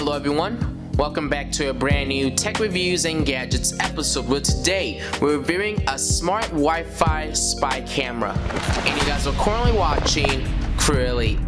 Hello everyone, welcome back to a brand new Tech Reviews and Gadgets episode where today we're reviewing a smart Wi-Fi spy camera. And you guys are currently watching Crew Elite.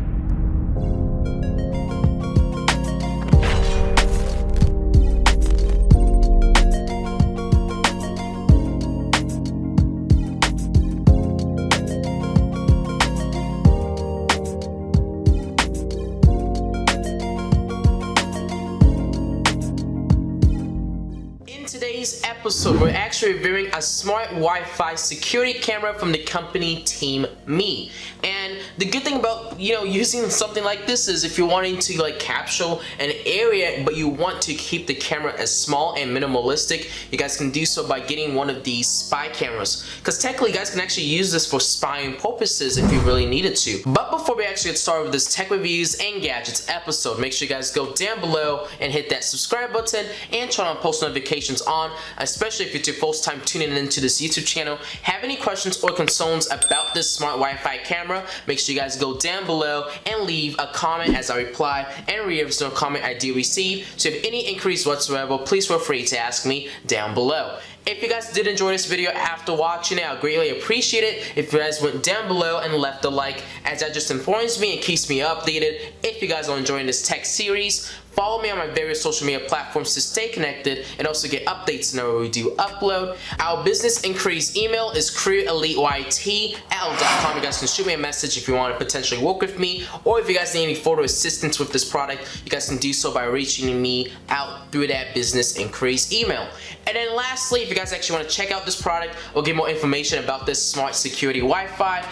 In today's episode, we're actually reviewing a smart Wi-Fi security camera from the company Team Me. And the good thing about, using something like this is if you're wanting to capture an area but you want to keep the camera as small and minimalistic, you guys can do so by getting one of these spy cameras. Because technically, you guys can actually use this for spying purposes if you really needed to. But before we actually get started with this Tech Reviews and Gadgets episode, make sure you guys go down below and hit that subscribe button and turn on post notifications on, especially if it's your first time tuning into this YouTube channel. Have any questions or concerns about this smart Wi-Fi camera, make sure you guys go down below and leave a comment as I reply and read every single comment I do receive. So if any inquiries whatsoever, please feel free to ask me down below. If you guys did enjoy this video after watching it, I greatly appreciate it if you guys went down below and left a like, as that just informs me and keeps me updated. If you guys are enjoying this tech series, follow me on my various social media platforms to stay connected and also get updates whenever we do upload. Our business inquiries email is creweliteyt@outlook.com. You guys can shoot me a message if you want to potentially work with me, or if you guys need any photo assistance with this product, you guys can do so by reaching me out through that business inquiries email. And then lastly, if you guys actually want to check out this product or get more information about this smart security Wi-Fi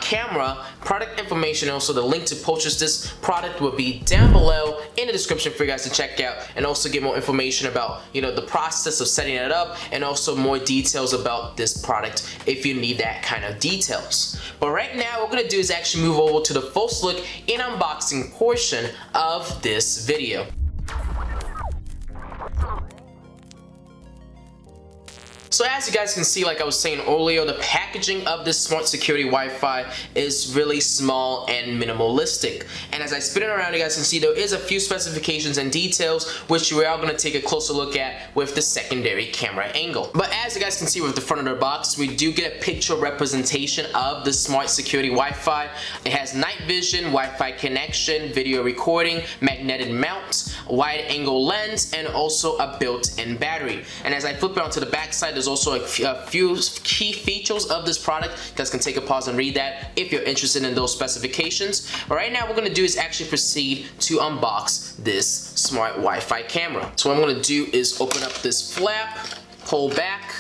camera, product information and also the link to purchase this product will be down below in the description for you guys to check out, and also get more information about the process of setting it up and also more details about this product if you need that kind of details. But right now what we're going to do is actually move over to the first look and unboxing portion of this video. So as you guys can see, like I was saying earlier, the packaging of this smart security Wi-Fi is really small and minimalistic. And as I spin it around, you guys can see there is a few specifications and details which we are going to take a closer look at with the secondary camera angle. But as you guys can see with the front of the box, we do get a picture representation of the smart security Wi-Fi. It has night vision, Wi-Fi connection, video recording, magnetic mount, wide angle lens, and also a built-in battery. And as I flip it onto the back side, there's also a few key features of this product. You guys can take a pause and read that if you're interested in those specifications. But right now what we're going to do is actually proceed to unbox this smart Wi-Fi camera. So what I'm going to do is open up this flap, pull back.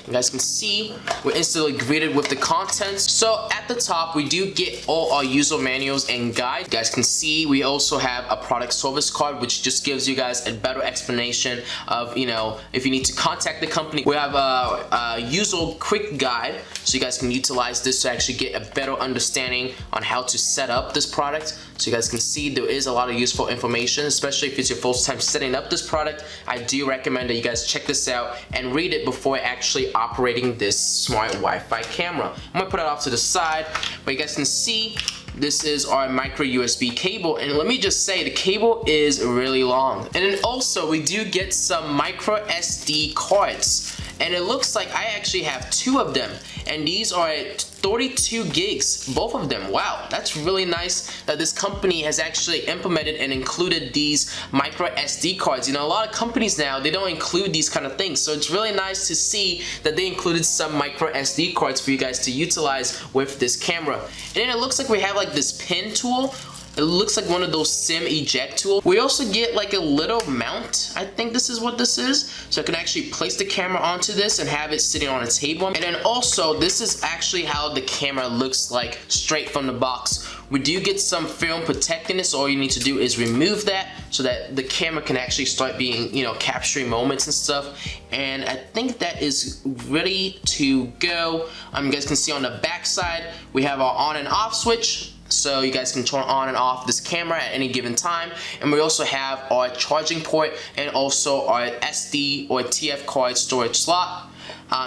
You guys can see we're instantly greeted with the contents. So at the top we do get all our user manuals and guide. You guys can see we also have a product service card which just gives you guys a better explanation of if you need to contact the company. We have a user quick guide so you guys can utilize this to actually get a better understanding on how to set up this product. So you guys can see there is a lot of useful information, especially if it's your first time setting up this product. I do recommend that you guys check this out and read it before actually operating this smart Wi-Fi camera. I'm gonna put it off to the side, but you guys can see this is our micro USB cable, and let me just say the cable is really long. And then also we do get some micro SD cards, and it looks like I actually have two of them, and these are 32 gigs, both of them. Wow, that's really nice that this company has actually implemented and included these micro SD cards. A lot of companies now, they don't include these kind of things, so it's really nice to see that they included some micro SD cards for you guys to utilize with this camera. And then it looks like we have this pin tool. It looks like one of those SIM eject tools. We also get a little mount. I think this is what this is. So I can actually place the camera onto this and have it sitting on a table. And then also, this is actually how the camera looks like straight from the box. We do get some film protecting this. All you need to do is remove that so that the camera can actually start being, capturing moments and stuff. And I think that is ready to go. You guys can see on the back side, we have our on and off switch. So you guys can turn on and off this camera at any given time. And we also have our charging port and also our SD or TF card storage slot.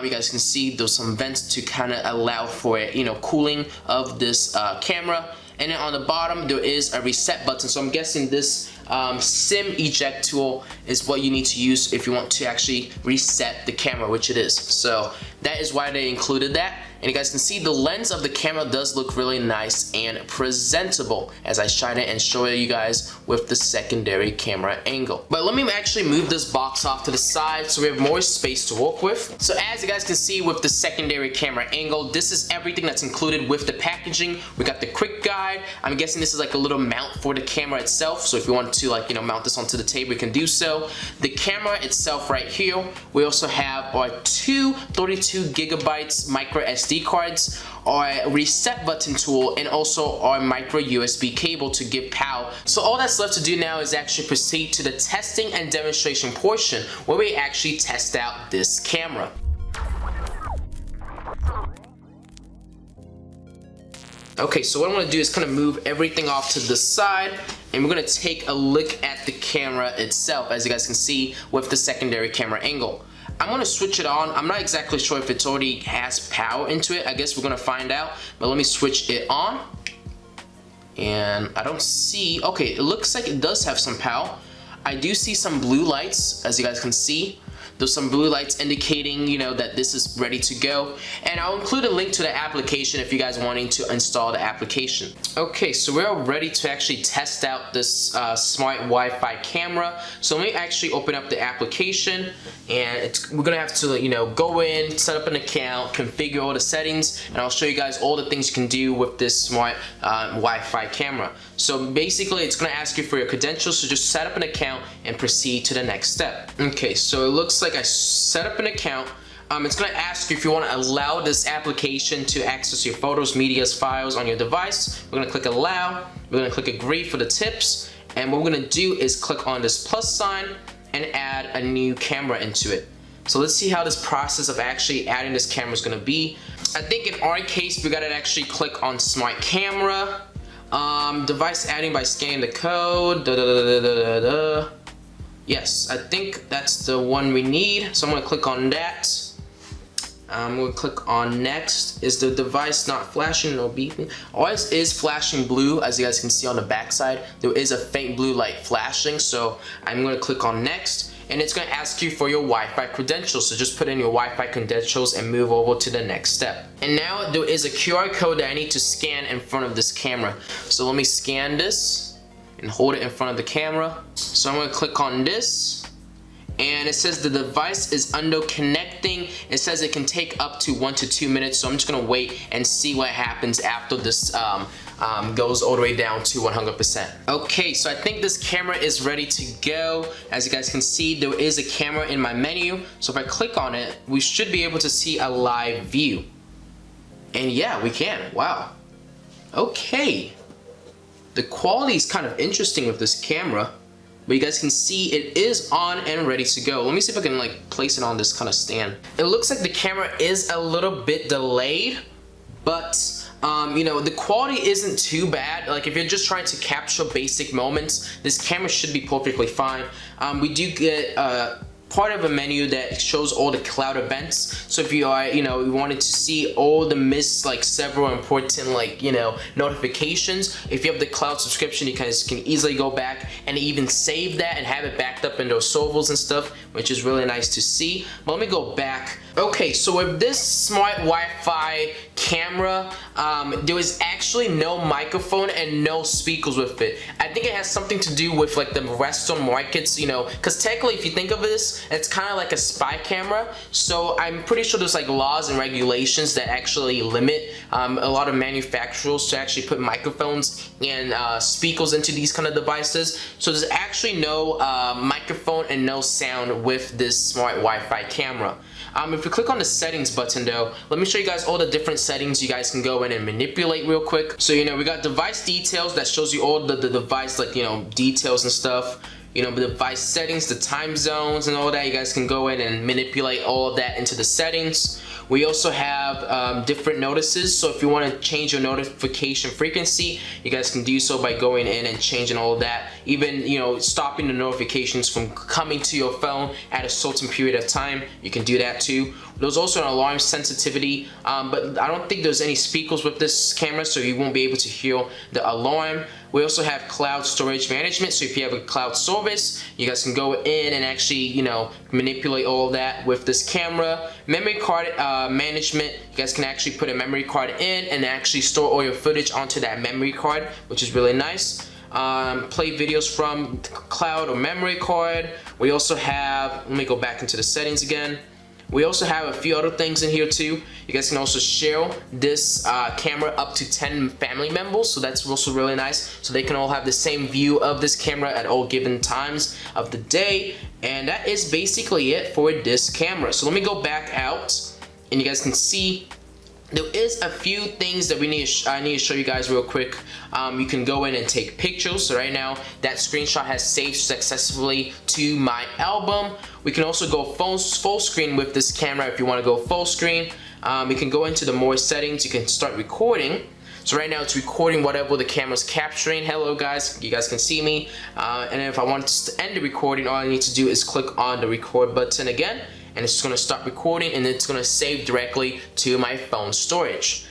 You guys can see there's some vents to kind of allow for cooling of this camera. And then on the bottom, there is a reset button. So I'm guessing this SIM eject tool is what you need to use if you want to actually reset the camera, which it is. So that is why they included that. And you guys can see the lens of the camera does look really nice and presentable as I shine it and show you guys with the secondary camera angle. But let me actually move this box off to the side so we have more space to work with. So as you guys can see with the secondary camera angle, this is everything that's included with the packaging. We got the quick guide. I'm guessing this is like a little mount for the camera itself. So if you want to like, you know, mount this onto the table, you can do so. The camera itself right here. We also have our two 32 gigabytes micro SD cards, our reset button tool, and also our micro USB cable to give power. So all that's left to do now is actually proceed to the testing and demonstration portion where we actually test out this camera. Okay, so what I'm gonna do is kind of move everything off to the side, and we're gonna take a look at the camera itself, as you guys can see with the secondary camera angle. I'm gonna switch it on. I'm not exactly sure if it's already has power into it. I guess we're gonna find out, but let me switch it on. And I don't see, okay, it looks like it does have some power. I do see some blue lights, as you guys can see. There's some blue lights indicating, you know, that this is ready to go. And I'll include a link to the application if you guys are wanting to install the application. Okay, so we're all ready to actually test out this smart Wi-Fi camera. So let me actually open up the application, and we're gonna have to, you know, go in, set up an account, configure all the settings, and I'll show you guys all the things you can do with this smart Wi-Fi camera. So basically, it's gonna ask you for your credentials, so just set up an account and proceed to the next step. Okay, so it looks like I set up an account. It's gonna ask you if you wanna allow this application to access your photos, medias, files on your device. We're gonna click allow, we're gonna click agree for the tips, and what we're gonna do is click on this plus sign and add a new camera into it. So let's see how this process of actually adding this camera is gonna be. I think in our case, we gotta actually click on smart camera, device adding by scanning the code, Yes, I think that's the one we need. So I'm gonna click on that. I'm gonna click on next. Is the device not flashing or beeping? Ours is flashing blue, as you guys can see on the back side. There is a faint blue light flashing, so I'm gonna click on next. And it's gonna ask you for your Wi-Fi credentials. So just put in your Wi-Fi credentials and move over to the next step. And now there is a QR code that I need to scan in front of this camera. So let me scan this and hold it in front of the camera. So I'm gonna click on this, and it says the device is under connecting. It says it can take up to 1 to 2 minutes, so I'm just gonna wait and see what happens after this goes all the way down to 100%. Okay, so I think this camera is ready to go. As you guys can see, there is a camera in my menu, so if I click on it, we should be able to see a live view. And yeah, we can, wow. Okay. The quality is kind of interesting with this camera, but you guys can see it is on and ready to go. Let me see if I can like place it on this kind of stand. It looks like the camera is a little bit delayed, but you know, the quality isn't too bad. Like if you're just trying to capture basic moments, this camera should be perfectly fine. We do get part of a menu that shows all the cloud events. So if you are, you know, you wanted to see all the missed, like several important, like, you know, notifications, if you have the cloud subscription, you guys can easily go back and even save that and have it backed up in those servers and stuff, which is really nice to see. But let me go back. Okay, so with this smart Wi-Fi camera, there is actually no microphone and no speakers with it. I think it has something to do with like the Western markets, you know, because technically if you think of this, it's kind of like a spy camera. So I'm pretty sure there's like laws and regulations that actually limit a lot of manufacturers to actually put microphones and speakers into these kind of devices. So there's actually no microphone and no sound with this smart Wi-Fi camera. If you click on the settings button though, let me show you guys all the different settings you guys can go in and manipulate real quick. So, you know, we got device details that shows you all the device, like, you know, details and stuff. You know, the device settings, the time zones and all that, you guys can go in and manipulate all of that into the settings. We also have different notices, so if you want to change your notification frequency, you guys can do so by going in and changing all of that. Even, you know, stopping the notifications from coming to your phone at a certain period of time, you can do that too. There's also an alarm sensitivity, but I don't think there's any speakers with this camera, so you won't be able to hear the alarm. We also have cloud storage management, so if you have a cloud service, you guys can go in and actually, you know, manipulate all of that with this camera. Memory card management, you guys can actually put a memory card in and actually store all your footage onto that memory card, which is really nice. Play videos from cloud or memory card. We also have, let me go back into the settings again. We also have a few other things in here too. You guys can also share this camera up to 10 family members, so that's also really nice. So they can all have the same view of this camera at all given times of the day. And that is basically it for this camera. So let me go back out and you guys can see there is a few things that I need to show you guys real quick. You can go in and take pictures. So right now that screenshot has saved successfully to my album. We can also go full screen with this camera if you want to go full screen. You can go into the more settings. You can start recording. So right now it's recording whatever the camera's capturing. Hello guys, you guys can see me. And if I want to end the recording, all I need to do is click on the record button again, and it's going to start recording, and it's going to save directly to my phone storage.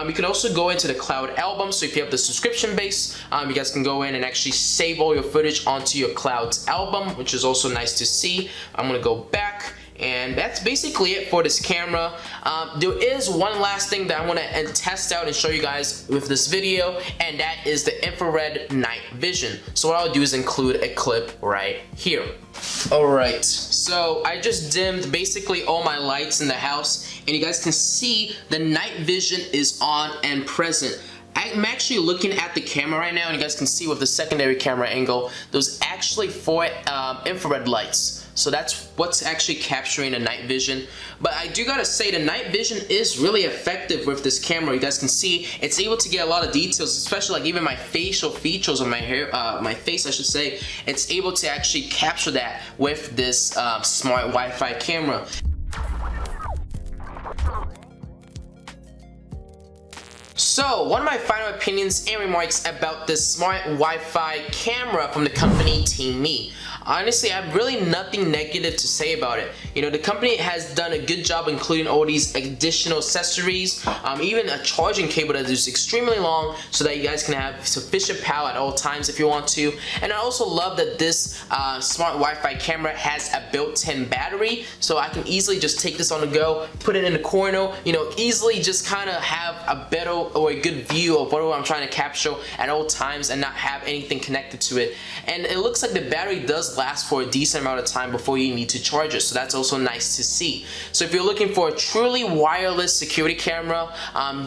You can also go into the cloud album, so if you have the subscription base, you guys can go in and actually save all your footage onto your cloud album, which is also nice to see. I'm going to go back, and that's basically it for this camera. There is one last thing that I want to test out and show you guys with this video, and that is the infrared night vision. So what I'll do is include a clip right here. Alright, so I just dimmed basically all my lights in the house, and you guys can see the night vision is on and present. I'm actually looking at the camera right now, and you guys can see with the secondary camera angle, there's actually 4 infrared lights. So that's what's actually capturing the night vision. But I do gotta say, the night vision is really effective with this camera. You guys can see it's able to get a lot of details, especially like even my facial features on my hair, my face I should say. It's able to actually capture that with this smart Wi-Fi camera. So, one of my final opinions and remarks about this smart Wi-Fi camera from the company TeamMe. Honestly, I have really nothing negative to say about it. You know, the company has done a good job including all these additional accessories, even a charging cable that is extremely long so that you guys can have sufficient power at all times if you want to. And I also love that this smart Wi-Fi camera has a built-in battery, so I can easily just take this on the go, put it in the corner, you know, easily just kind of have a better or a good view of whatever I'm trying to capture at all times and not have anything connected to it. And it looks like the battery does last for a decent amount of time before you need to charge it, so that's also nice to see. So if you're looking for a truly wireless security camera,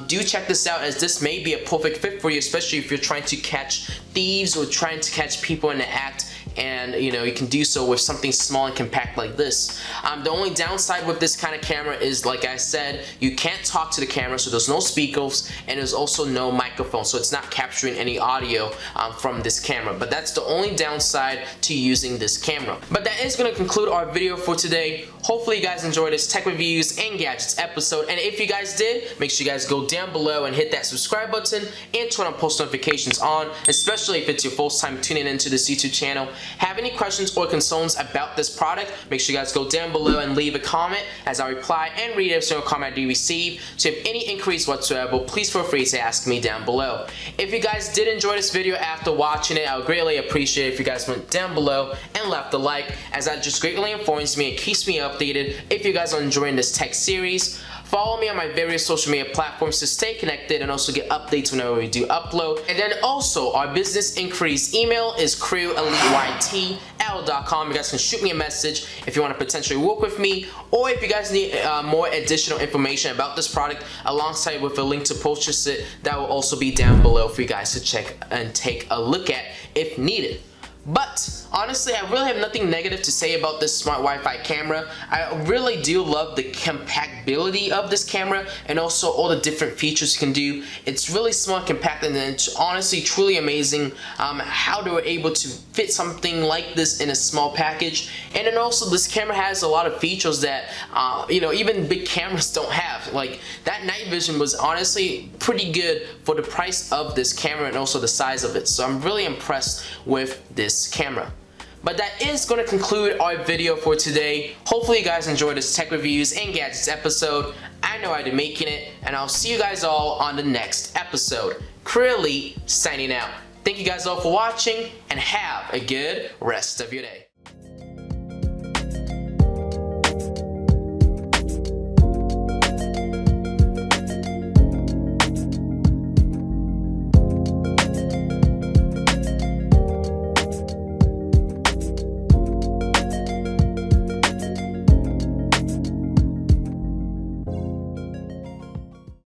do check this out, as this may be a perfect fit for you, especially if you're trying to catch thieves or trying to catch people in the act. And you know, you can do so with something small and compact like this. The only downside with this kind of camera is, like I said, you can't talk to the camera, so there's no speakers and there's also no microphone, so it's not capturing any audio from this camera. But that's the only downside to using this camera. But that is going to conclude our video for today. Hopefully you guys enjoyed this tech reviews and gadgets episode, and if you guys did, make sure you guys go down below and hit that subscribe button and turn on post notifications on, especially if it's your first time tuning into this YouTube channel. Have any questions or concerns about this product, make sure you guys go down below and leave a comment, as I reply and read every single comment I do receive. So if any inquiries whatsoever, please feel free to ask me down below. If you guys did enjoy this video after watching it, I would greatly appreciate it if you guys went down below and left a like, as that just greatly informs me and keeps me updated if you guys are enjoying this tech series. Follow me on my various social media platforms to stay connected and also get updates whenever we do upload. And then also, our business inquiries email is creweliteyt@outlook.com. You guys can shoot me a message if you want to potentially work with me, or if you guys need more additional information about this product alongside with a link to purchase it. That will also be down below for you guys to check and take a look at if needed. But honestly, I really have nothing negative to say about this smart Wi-Fi camera. I really do love the compactability of this camera and also all the different features you can do. It's really small and compact, and it's honestly truly amazing how they were able to fit something like this in a small package. And then also this camera has a lot of features that you know, even big cameras don't have. Like that night vision was honestly pretty good for the price of this camera and also the size of it. So I'm really impressed with this camera. But that is going to conclude our video for today. Hopefully you guys enjoyed this tech reviews and gadgets episode. I know I did making it, and I'll see you guys all on the next episode. Creeley signing out. Thank you guys all for watching, and have a good rest of your day.